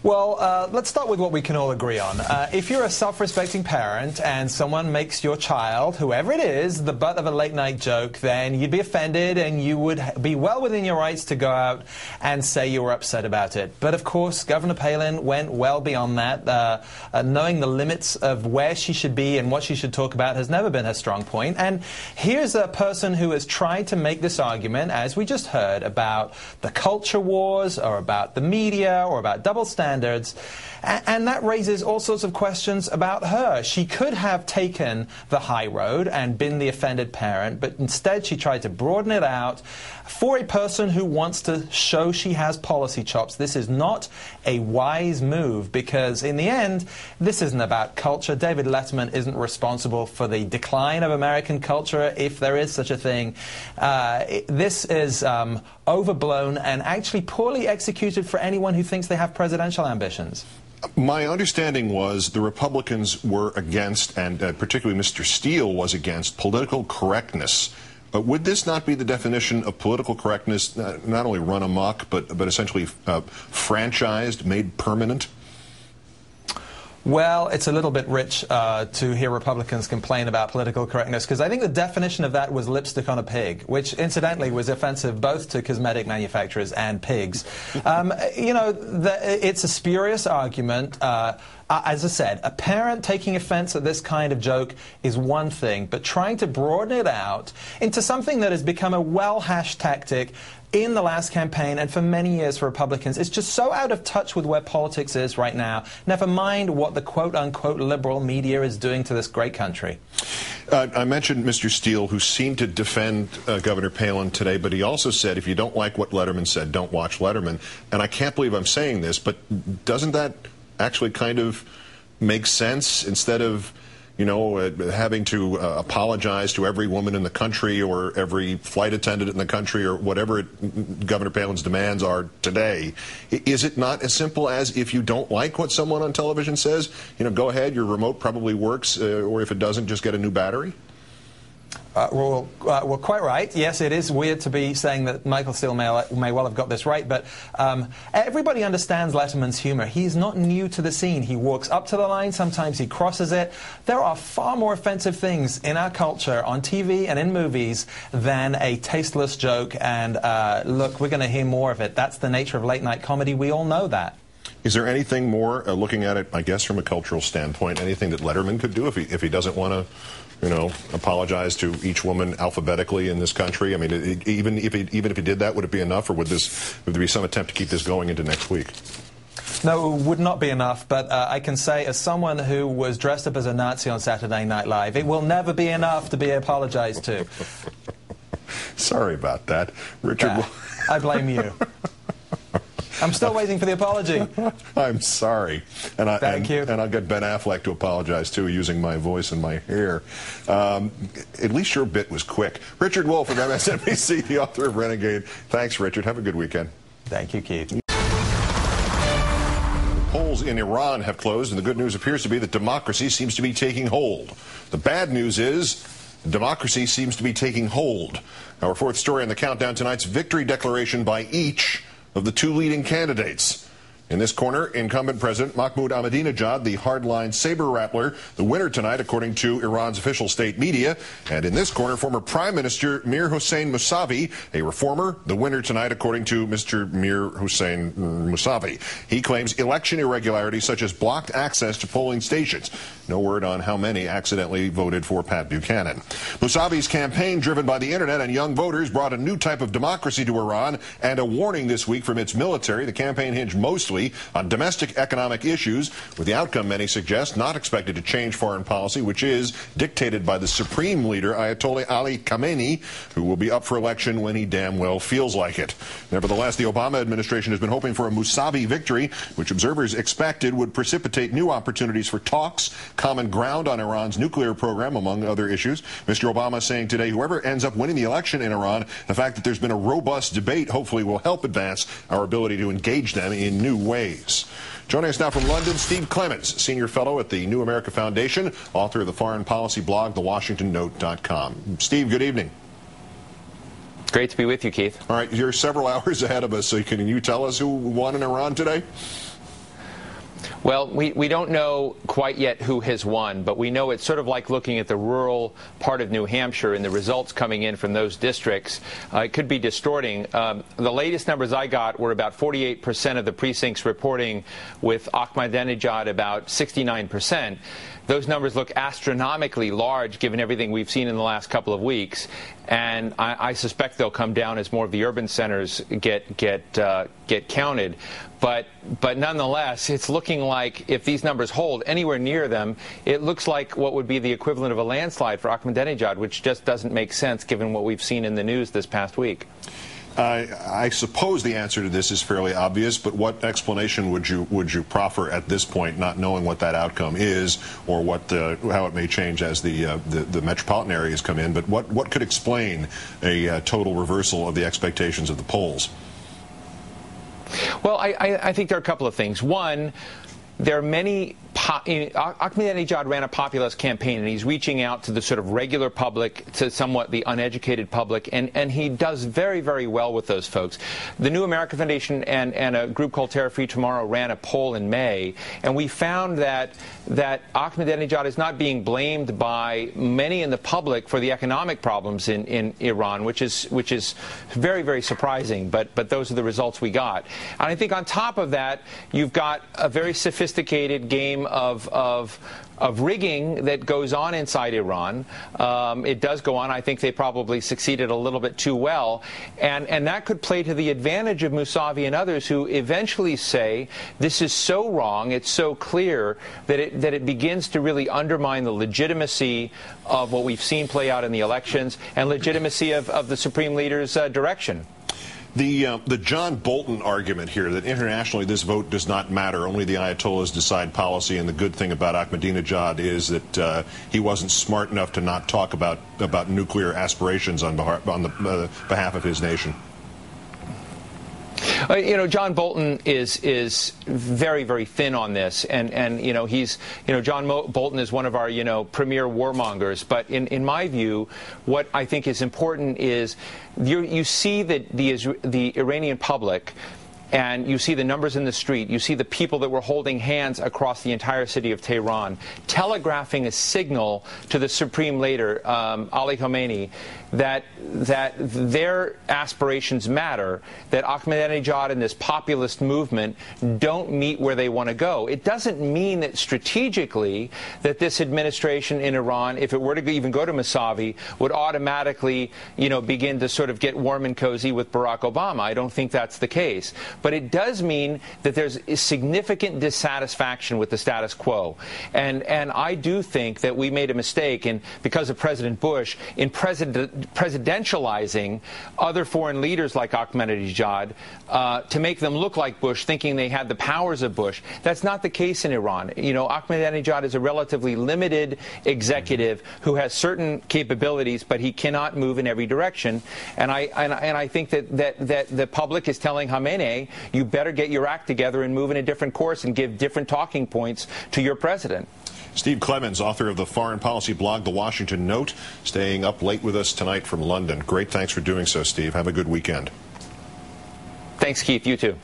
Well, let's start with what we can all agree on. If you're a self-respecting parent and someone makes your child, whoever it is, the butt of a late-night joke, then you'd be offended and you would be well within your rights to go out and say you were upset about it. But, of course, Governor Palin went well beyond that. Knowing the limits of where she should be and what she should talk about has never been her strong point. And here's a person who has tried to make this argument, as we just heard, about the culture wars or about the media or about double standards. And that raises all sorts of questions about her. She could have taken the high road and been the offended parent, but instead she tried to broaden it out for a person who wants to show she has policy chops. This is not a wise move because, in the end, this isn't about culture. David Letterman isn't responsible for the decline of American culture, if there is such a thing. This is overblown and actually poorly executed for anyone who thinks they have presidential ambitions. My understanding was the Republicans were against, and particularly Mr. Steele was against, political correctness. Would this not be the definition of political correctness, not only run amok, but essentially franchised, made permanent? Well, it's a little bit rich to hear Republicans complain about political correctness, because I think the definition of that was lipstick on a pig, which incidentally was offensive both to cosmetic manufacturers and pigs. You know, it's a spurious argument. As I said, a parent taking offense at this kind of joke is one thing, but trying to broaden it out into something that has become a well-hashed tactic in the last campaign and for many years for Republicans, it's just so out of touch with where politics is right now, never mind what the quote-unquote liberal media is doing to this great country. I mentioned Mr. Steele, who seemed to defend Governor Palin today, but he also said, if you don't like what Letterman said, don't watch Letterman. And I can't believe I'm saying this, but doesn't that actually kind of make sense? Instead of, you know, having to apologize to every woman in the country or every flight attendant in the country or whatever Governor Palin's demands are today, is it not as simple as, if you don't like what someone on television says, you know, go ahead, your remote probably works, or if it doesn't, just get a new battery? Well, quite right. Yes, it is weird to be saying that Michael Steele may well have got this right, but everybody understands Letterman's humor. He's not new to the scene. He walks up to the line, sometimes he crosses it. There are far more offensive things in our culture, on TV and in movies, than a tasteless joke, and look, we're going to hear more of it. That's the nature of late-night comedy. We all know that. Is there anything more, looking at it, I guess, from a cultural standpoint, anything that Letterman could do if he doesn't want to, you know, apologize to each woman alphabetically in this country? I mean, even if he did that, would it be enough, or would there be some attempt to keep this going into next week? No, it would not be enough, but I can say, as someone who was dressed up as a Nazi on Saturday Night Live, it will never be enough to be apologized to. Sorry about that, Richard. I blame you. I'm still waiting for the apology. I'm sorry. Thank you. And I'll get Ben Affleck to apologize, too, using my voice and my hair. At least your bit was quick. Richard Wolff from MSNBC, the author of Renegade. Thanks, Richard. Have a good weekend. Thank you, Keith. Polls in Iran have closed, and the good news appears to be that democracy seems to be taking hold. The bad news is democracy seems to be taking hold. Our fourth story on the countdown tonight's victory declaration by each of the two leading candidates. In this corner, incumbent President Mahmoud Ahmadinejad, the hardline saber-rattler, the winner tonight, according to Iran's official state media. And in this corner, former Prime Minister Mir Hossein Mousavi, a reformer, the winner tonight, according to Mr. Mir Hossein Mousavi. He claims election irregularities such as blocked access to polling stations. No word on how many accidentally voted for Pat Buchanan. Mousavi's campaign, driven by the internet and young voters, brought a new type of democracy to Iran and a warning this week from its military. The campaign hinged mostly on domestic economic issues, with the outcome, many suggest, not expected to change foreign policy, which is dictated by the supreme leader, Ayatollah Ali Khamenei, who will be up for election when he damn well feels like it. Nevertheless, the Obama administration has been hoping for a Mousavi victory, which observers expected would precipitate new opportunities for talks, common ground on Iran's nuclear program, among other issues. Mr. Obama saying today, whoever ends up winning the election in Iran, the fact that there's been a robust debate hopefully will help advance our ability to engage them in new ways. Joining us now from London, Steve Clemons, Senior Fellow at the New America Foundation, author of the foreign policy blog, thewashingtonnote.com. Steve, good evening. Great to be with you, Keith. All right, you're several hours ahead of us, so can you tell us who won in Iran today? Well, we don't know quite yet who has won, but we know it's sort of like looking at the rural part of New Hampshire and the results coming in from those districts. It could be distorting. The latest numbers I got were about 48% of the precincts reporting with Ahmadinejad about 69%. Those numbers look astronomically large given everything we've seen in the last couple of weeks, and I suspect they'll come down as more of the urban centers get counted. But nonetheless, it's looking like if these numbers hold anywhere near them, it looks like what would be the equivalent of a landslide for Ahmadinejad, which just doesn't make sense given what we've seen in the news this past week. I suppose the answer to this is fairly obvious, but what explanation would you proffer at this point, not knowing what that outcome is or how it may change as the metropolitan areas come in? But what could explain a total reversal of the expectations of the polls? Well, I think there are a couple of things. One, there are many. Ahmadinejad ran a populist campaign, and he's reaching out to the sort of regular public, to somewhat the uneducated public, and he does very, very well with those folks. The New America Foundation and a group called Terror Free Tomorrow ran a poll in May, and we found that Ahmadinejad is not being blamed by many in the public for the economic problems in Iran, which is very, very surprising, but those are the results we got. And I think on top of that, you've got a very sophisticated game of rigging that goes on inside Iran. It does go on. I think they probably succeeded a little bit too well, and that could play to the advantage of Mousavi and others who eventually say this is so wrong, it's so clear that it begins to really undermine the legitimacy of what we've seen play out in the elections and legitimacy of the Supreme Leader's direction. The John Bolton argument here that internationally this vote does not matter, only the Ayatollahs decide policy, and the good thing about Ahmadinejad is that he wasn't smart enough to not talk about nuclear aspirations on the behalf of his nation. John Bolton is very, very thin on this, and John Bolton is one of our premier warmongers. But in my view, what I think is important is you see that the Iranian public, and you see the numbers in the street, you see the people that were holding hands across the entire city of Tehran, telegraphing a signal to the Supreme Leader, Ali Khamenei, that their aspirations matter, that Ahmadinejad and this populist movement don't meet where they want to go. It doesn't mean that strategically that this administration in Iran, if it were to even go to Mousavi, would automatically, begin to sort of get warm and cozy with Barack Obama. I don't think that's the case. But it does mean that there's significant dissatisfaction with the status quo. And I do think that we made a mistake, because of President Bush, in presidentializing other foreign leaders like Ahmadinejad to make them look like Bush, thinking they had the powers of Bush. That's not the case in Iran. Ahmadinejad is a relatively limited executive who has certain capabilities, but he cannot move in every direction. And I think that the public is telling Khamenei, you better get your act together and move in a different course and give different talking points to your president. Steve Clemons, author of the foreign policy blog The Washington Note, staying up late with us tonight from London. Great, thanks for doing so, Steve. Have a good weekend. Thanks, Keith. You too.